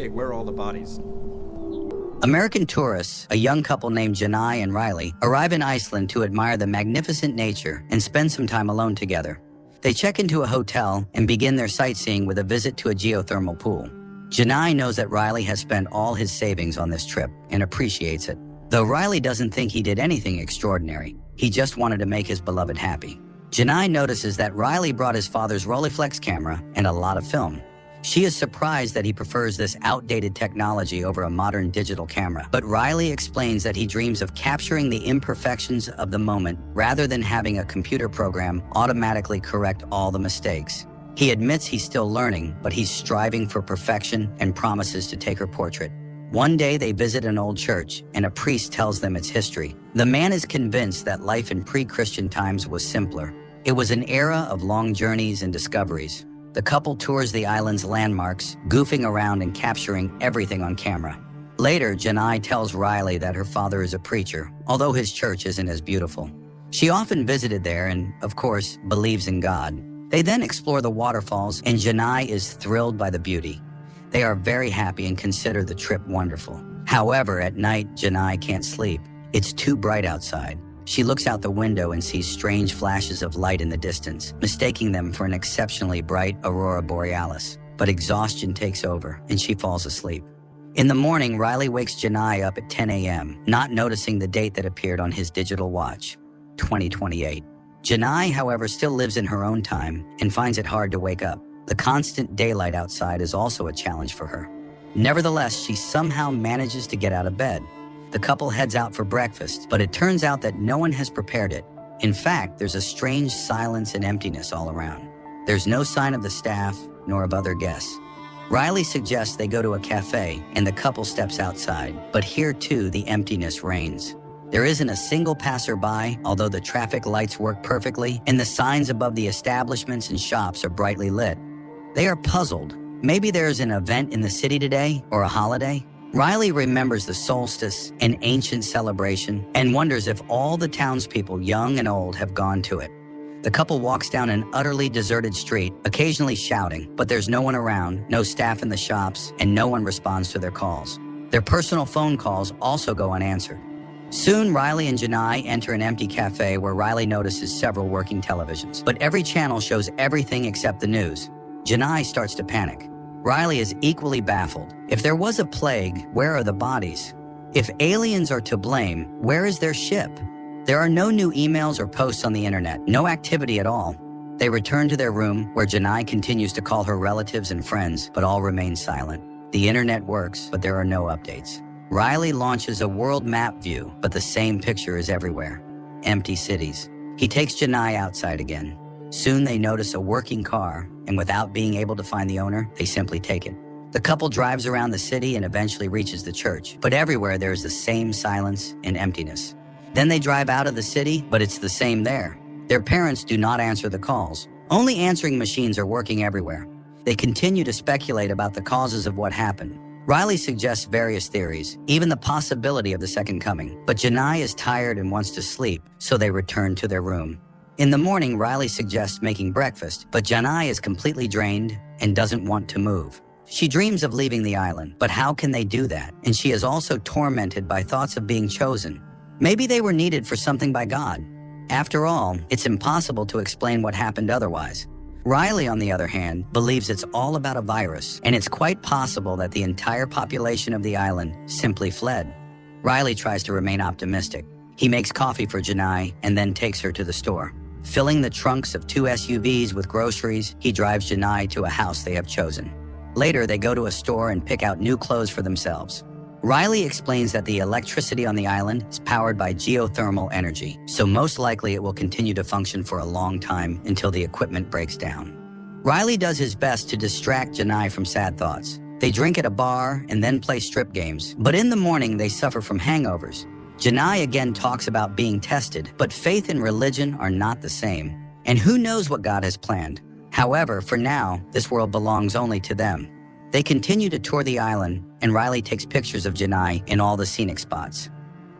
say, where are all the bodies? American tourists, a young couple named Janai and Riley, arrive in Iceland to admire the magnificent nature and spend some time alone together. They check into a hotel and begin their sightseeing with a visit to a geothermal pool. Janai knows that Riley has spent all his savings on this trip and appreciates it. Though Riley doesn't think he did anything extraordinary, he just wanted to make his beloved happy. Janai notices that Riley brought his father's Rolleiflex camera and a lot of film. She is surprised that he prefers this outdated technology over a modern digital camera, but Riley explains that he dreams of capturing the imperfections of the moment rather than having a computer program automatically correct all the mistakes. He admits he's still learning, but he's striving for perfection and promises to take her portrait. One day they visit an old church and a priest tells them its history. The man is convinced that life in pre-Christian times was simpler. It was an era of long journeys and discoveries. The couple tours the island's landmarks, goofing around and capturing everything on camera. Later, Janai tells Riley that her father is a preacher, although his church isn't as beautiful. She often visited there and, of course, believes in God. They then explore the waterfalls, and Janai is thrilled by the beauty. They are very happy and consider the trip wonderful. However, at night, Janai can't sleep. It's too bright outside. She looks out the window and sees strange flashes of light in the distance, mistaking them for an exceptionally bright aurora borealis. But exhaustion takes over, and she falls asleep. In the morning, Riley wakes Janai up at 10 a.m., not noticing the date that appeared on his digital watch, 2028. Janai, however, still lives in her own time and finds it hard to wake up. The constant daylight outside is also a challenge for her. Nevertheless, she somehow manages to get out of bed. The couple heads out for breakfast, but it turns out that no one has prepared it. In fact, there's a strange silence and emptiness all around. There's no sign of the staff, nor of other guests. Riley suggests they go to a cafe, and the couple steps outside, but here too the emptiness reigns. There isn't a single passerby, although the traffic lights work perfectly, and the signs above the establishments and shops are brightly lit. They are puzzled. Maybe there's an event in the city today, or a holiday? Riley remembers the solstice, an ancient celebration, and wonders if all the townspeople, young and old, have gone to it. The couple walks down an utterly deserted street, occasionally shouting, but there's no one around, no staff in the shops, and no one responds to their calls. Their personal phone calls also go unanswered. Soon, Riley and Janai enter an empty cafe where Riley notices several working televisions, but every channel shows everything except the news. Janai starts to panic. Riley is equally baffled. If there was a plague, where are the bodies? If aliens are to blame, where is their ship? There are no new emails or posts on the internet, no activity at all. They return to their room, where Janai continues to call her relatives and friends, but all remain silent. The internet works, but there are no updates. Riley launches a world map view, but the same picture is everywhere. Empty cities. He takes Janai outside again. Soon they notice a working car, and without being able to find the owner, they simply take it. The couple drives around the city and eventually reaches the church, but everywhere there is the same silence and emptiness. Then they drive out of the city, but it's the same there. Their parents do not answer the calls. Only answering machines are working everywhere. They continue to speculate about the causes of what happened. Riley suggests various theories, even the possibility of the second coming, but Janai is tired and wants to sleep, so they return to their room. In the morning, Riley suggests making breakfast, but Janai is completely drained and doesn't want to move. She dreams of leaving the island, but how can they do that? And she is also tormented by thoughts of being chosen. Maybe they were needed for something by God. After all, it's impossible to explain what happened otherwise. Riley, on the other hand, believes it's all about a virus, and it's quite possible that the entire population of the island simply fled. Riley tries to remain optimistic. He makes coffee for Janai and then takes her to the store. Filling the trunks of 2 SUVs with groceries, he drives Janai to a house they have chosen. Later, they go to a store and pick out new clothes for themselves. Riley explains that the electricity on the island is powered by geothermal energy, so most likely it will continue to function for a long time until the equipment breaks down. Riley does his best to distract Janai from sad thoughts. They drink at a bar and then play strip games, but in the morning they suffer from hangovers. Janai again talks about being tested, but faith and religion are not the same. And who knows what God has planned? However, for now, this world belongs only to them. They continue to tour the island, and Riley takes pictures of Janai in all the scenic spots.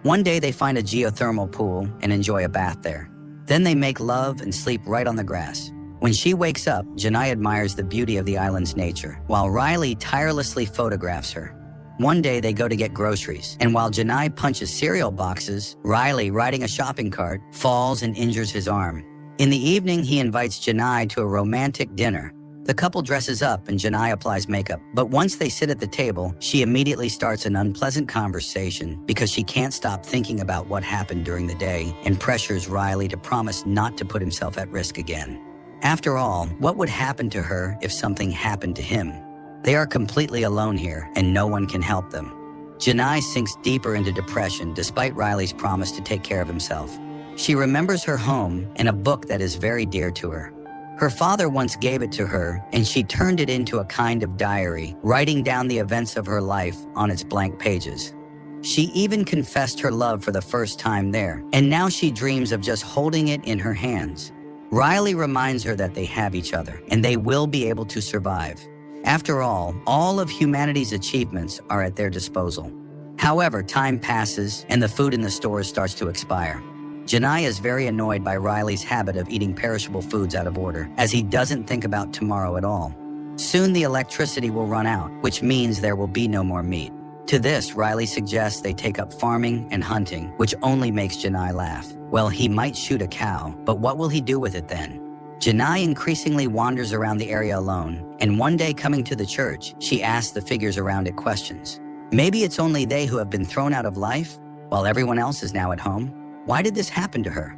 One day they find a geothermal pool and enjoy a bath there. Then they make love and sleep right on the grass. When she wakes up, Janai admires the beauty of the island's nature, while Riley tirelessly photographs her. One day they go to get groceries, and while Janai punches cereal boxes, Riley, riding a shopping cart, falls and injures his arm. In the evening, he invites Janai to a romantic dinner. The couple dresses up and Janai applies makeup, but once they sit at the table, she immediately starts an unpleasant conversation because she can't stop thinking about what happened during the day and pressures Riley to promise not to put himself at risk again. After all, what would happen to her if something happened to him? They are completely alone here, and no one can help them. Janai sinks deeper into depression despite Riley's promise to take care of himself. She remembers her home and a book that is very dear to her. Her father once gave it to her, and she turned it into a kind of diary, writing down the events of her life on its blank pages. She even confessed her love for the first time there, and now she dreams of just holding it in her hands. Riley reminds her that they have each other, and they will be able to survive. After all of humanity's achievements are at their disposal. However, time passes, and the food in the stores starts to expire. Janai is very annoyed by Riley's habit of eating perishable foods out of order, as he doesn't think about tomorrow at all. Soon the electricity will run out, which means there will be no more meat. To this, Riley suggests they take up farming and hunting, which only makes Janai laugh. Well, he might shoot a cow, but what will he do with it then? Janai increasingly wanders around the area alone, and one day coming to the church, she asks the figures around it questions. Maybe it's only they who have been thrown out of life, while everyone else is now at home? Why did this happen to her?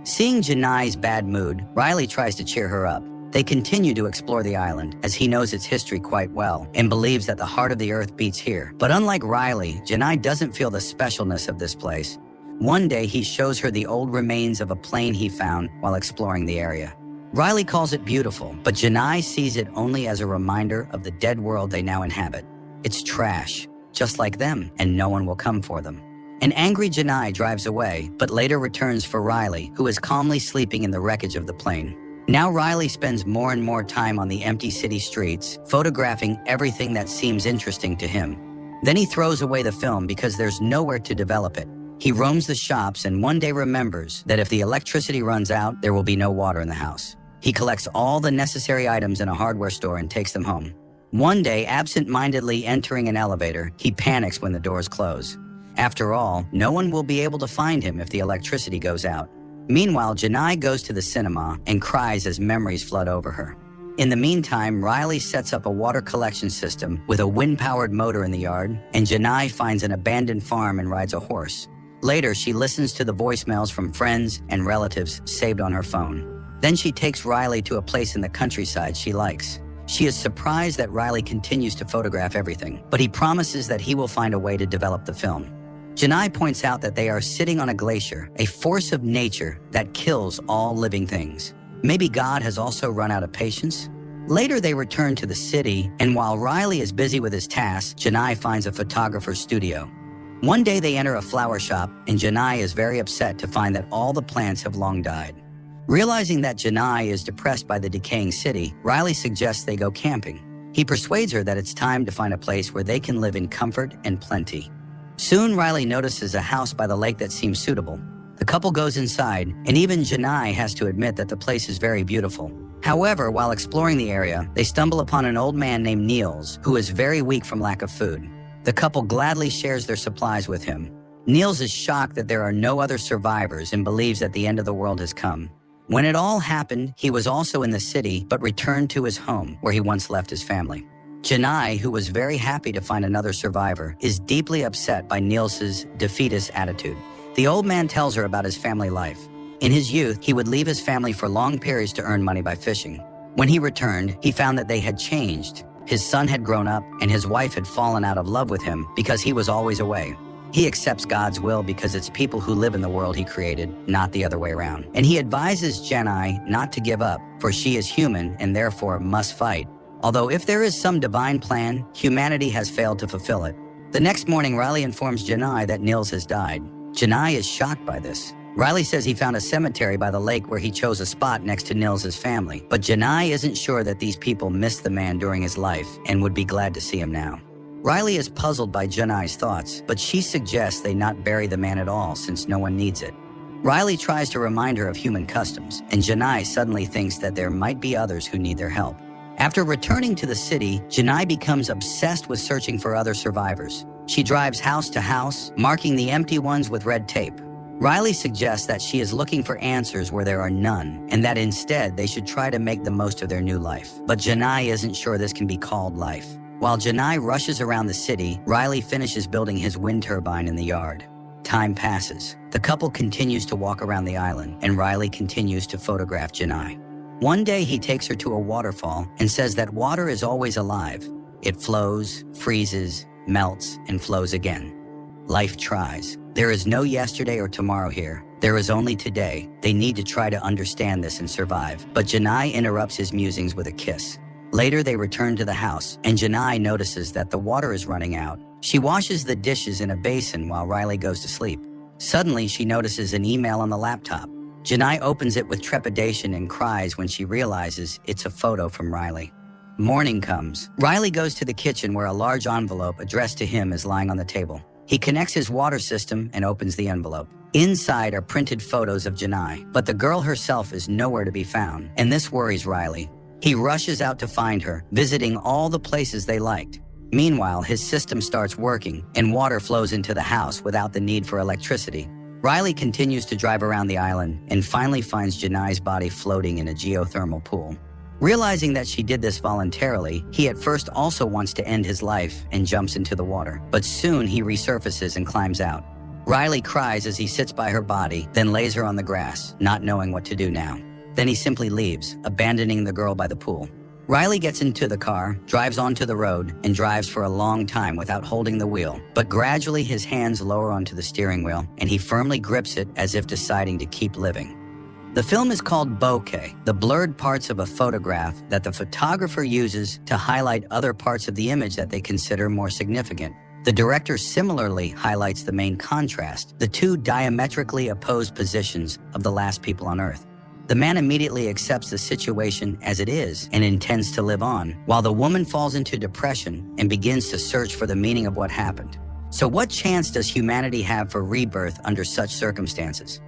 Seeing Janai's bad mood, Riley tries to cheer her up. They continue to explore the island, as he knows its history quite well and believes that the heart of the earth beats here. But unlike Riley, Janai doesn't feel the specialness of this place. One day, he shows her the old remains of a plane he found while exploring the area. Riley calls it beautiful, but Janai sees it only as a reminder of the dead world they now inhabit. It's trash, just like them, and no one will come for them. An angry Janai drives away, but later returns for Riley, who is calmly sleeping in the wreckage of the plane. Now Riley spends more and more time on the empty city streets, photographing everything that seems interesting to him. Then he throws away the film because there's nowhere to develop it. He roams the shops and one day remembers that if the electricity runs out, there will be no water in the house. He collects all the necessary items in a hardware store and takes them home. One day, absent-mindedly entering an elevator, he panics when the doors close. After all, no one will be able to find him if the electricity goes out. Meanwhile, Janai goes to the cinema and cries as memories flood over her. In the meantime, Riley sets up a water collection system with a wind-powered motor in the yard, and Janai finds an abandoned farm and rides a horse. Later, she listens to the voicemails from friends and relatives saved on her phone. Then she takes Riley to a place in the countryside she likes. She is surprised that Riley continues to photograph everything, but he promises that he will find a way to develop the film. Janai points out that they are sitting on a glacier, a force of nature that kills all living things. Maybe God has also run out of patience? Later, they return to the city, and while Riley is busy with his tasks, Janai finds a photographer's studio. One day, they enter a flower shop, and Janai is very upset to find that all the plants have long died. Realizing that Janai is depressed by the decaying city, Riley suggests they go camping. He persuades her that it's time to find a place where they can live in comfort and plenty. Soon, Riley notices a house by the lake that seems suitable. The couple goes inside, and even Janai has to admit that the place is very beautiful. However, while exploring the area, they stumble upon an old man named Niels, who is very weak from lack of food. The couple gladly shares their supplies with him. Niels is shocked that there are no other survivors and believes that the end of the world has come. When it all happened, he was also in the city, but returned to his home, where he once left his family. Janai, who was very happy to find another survivor, is deeply upset by Niels's defeatist attitude. The old man tells her about his family life. In his youth, he would leave his family for long periods to earn money by fishing. When he returned, he found that they had changed. His son had grown up, and his wife had fallen out of love with him because he was always away. He accepts God's will because it's people who live in the world he created, not the other way around. And he advises Janai not to give up, for she is human and therefore must fight. Although if there is some divine plan, humanity has failed to fulfill it. The next morning, Riley informs Janai that Niels has died. Janai is shocked by this. Riley says he found a cemetery by the lake where he chose a spot next to Niels' family, but Janai isn't sure that these people missed the man during his life and would be glad to see him now. Riley is puzzled by Janai's thoughts, but she suggests they not bury the man at all since no one needs it. Riley tries to remind her of human customs, and Janai suddenly thinks that there might be others who need their help. After returning to the city, Janai becomes obsessed with searching for other survivors. She drives house to house, marking the empty ones with red tape. Riley suggests that she is looking for answers where there are none, and that instead they should try to make the most of their new life. But Janai isn't sure this can be called life. While Janai rushes around the city, Riley finishes building his wind turbine in the yard. Time passes. The couple continues to walk around the island, and Riley continues to photograph Janai. One day he takes her to a waterfall and says that water is always alive. It flows, freezes, melts, and flows again. Life tries. There is no yesterday or tomorrow here. There is only today. They need to try to understand this and survive. But Janai interrupts his musings with a kiss. Later, they return to the house, and Janai notices that the water is running out. She washes the dishes in a basin while Riley goes to sleep. Suddenly, she notices an email on the laptop. Janai opens it with trepidation and cries when she realizes it's a photo from Riley. Morning comes. Riley goes to the kitchen where a large envelope addressed to him is lying on the table. He connects his water system and opens the envelope. Inside are printed photos of Janai, but the girl herself is nowhere to be found, and this worries Riley. He rushes out to find her, visiting all the places they liked. Meanwhile, his system starts working, and water flows into the house without the need for electricity. Riley continues to drive around the island and finally finds Janai's body floating in a geothermal pool. Realizing that she did this voluntarily, he at first also wants to end his life and jumps into the water, but soon he resurfaces and climbs out. Riley cries as he sits by her body, then lays her on the grass, not knowing what to do now. Then he simply leaves, abandoning the girl by the pool. Riley gets into the car, drives onto the road, and drives for a long time without holding the wheel. But gradually his hands lower onto the steering wheel, and he firmly grips it as if deciding to keep living. The film is called bokeh, the blurred parts of a photograph that the photographer uses to highlight other parts of the image that they consider more significant. The director similarly highlights the main contrast, the two diametrically opposed positions of the last people on Earth. The man immediately accepts the situation as it is and intends to live on, while the woman falls into depression and begins to search for the meaning of what happened. So what chance does humanity have for rebirth under such circumstances?